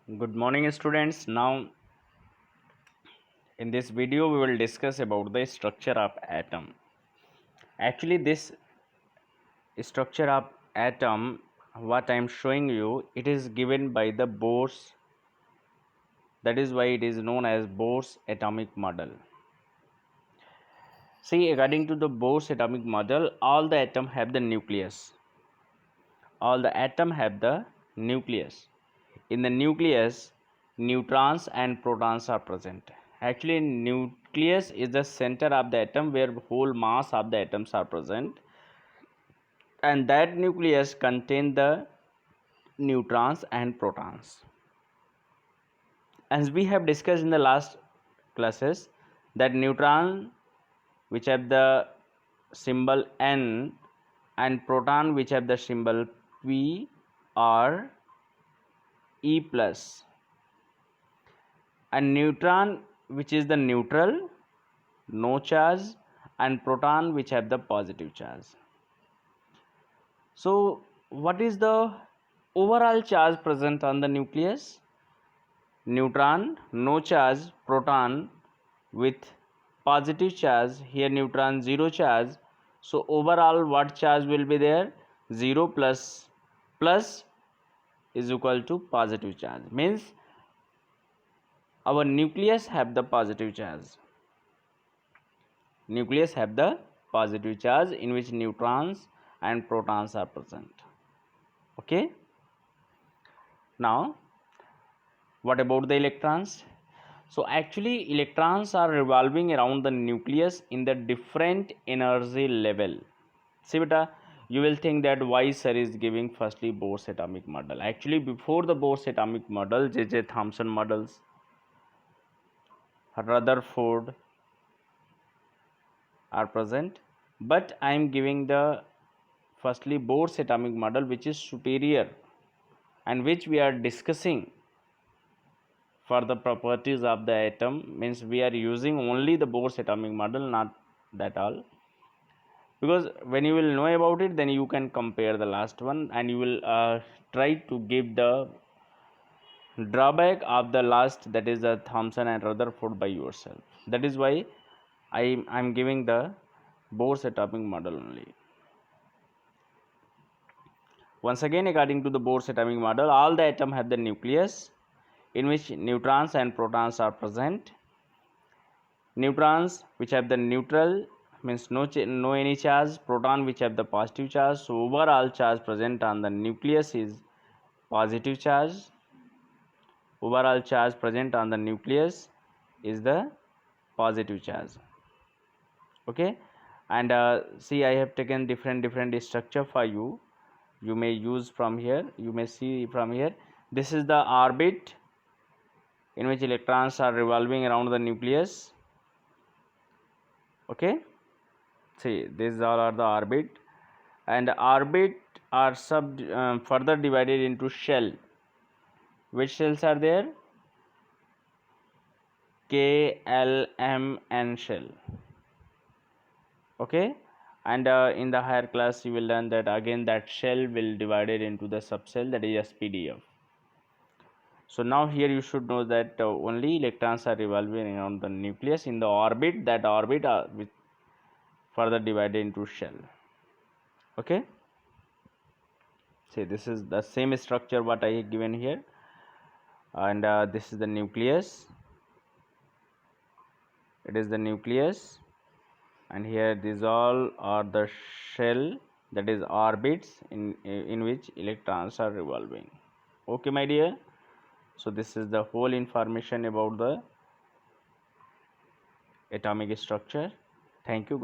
Good morning, students. Now, in this video, we will discuss about the structure of atom. Actually, this structure of atom, what I am showing you, it is given by the Bohr's. That is why it is known as Bohr's atomic model. See, according to the Bohr's atomic model, all the atom have the nucleus. All the atom have the nucleus. In the nucleus, neutrons and protons are present. Actually, nucleus is the center of the atom where whole mass of the atoms are present, and that nucleus contain the neutrons and protons. As we have discussed in the last classes, that neutron which have the symbol N and proton which have the symbol P are E plus, and neutron which is the neutral, no charge, and proton which have the positive charge. So what is the overall charge present on the nucleus? Neutron, no charge, proton with positive charge, here neutron zero charge. So overall what charge will be there? 0 plus is equal to positive charge, means our nucleus have the positive charge. Nucleus have the positive charge in which neutrons and protons are present. Okay. Now, what about the electrons? So actually, electrons are revolving around the nucleus in the different energy level. See beta, you will think that why sir is giving firstly Bohr's atomic model. Actually, before the Bohr's atomic model, J.J. Thomson models, Rutherford are present, but I am giving the firstly Bohr's atomic model, which is superior and which we are discussing for the properties of the atom, means we are using only the Bohr's atomic model, not that all, because when you will know about it, then you can compare the last one and you will try to give the drawback of the last, that is the Thomson and Rutherford by yourself. That is why I'm giving the Bohr's atomic model only. Once again, according to the Bohr's atomic model, all the atom have the nucleus in which neutrons and protons are present. Neutrons which have the neutral, means no any charge, proton which have the positive charge. So overall charge present on the nucleus is positive charge. Overall charge present on the nucleus is the positive charge. Okay, and see, I have taken different structure for you. You may use from here, you may see from here. This is the orbit in which electrons are revolving around the nucleus. Okay, see, these all are the orbit, and orbit are further divided into shell. Which shells are there? K, L, M, N shell. Okay, and in the higher class you will learn that again that shell will divided into the subshell, that is SPDF. So now here you should know that only electrons are revolving around the nucleus in the orbit, that orbit with further divided into shell. Okay, see, this is the same structure what I have given here, and this is the nucleus. It is the nucleus, and here these all are the shell, that is orbits in which electrons are revolving. Okay, my dear. So this is the whole information about the atomic structure. Thank you.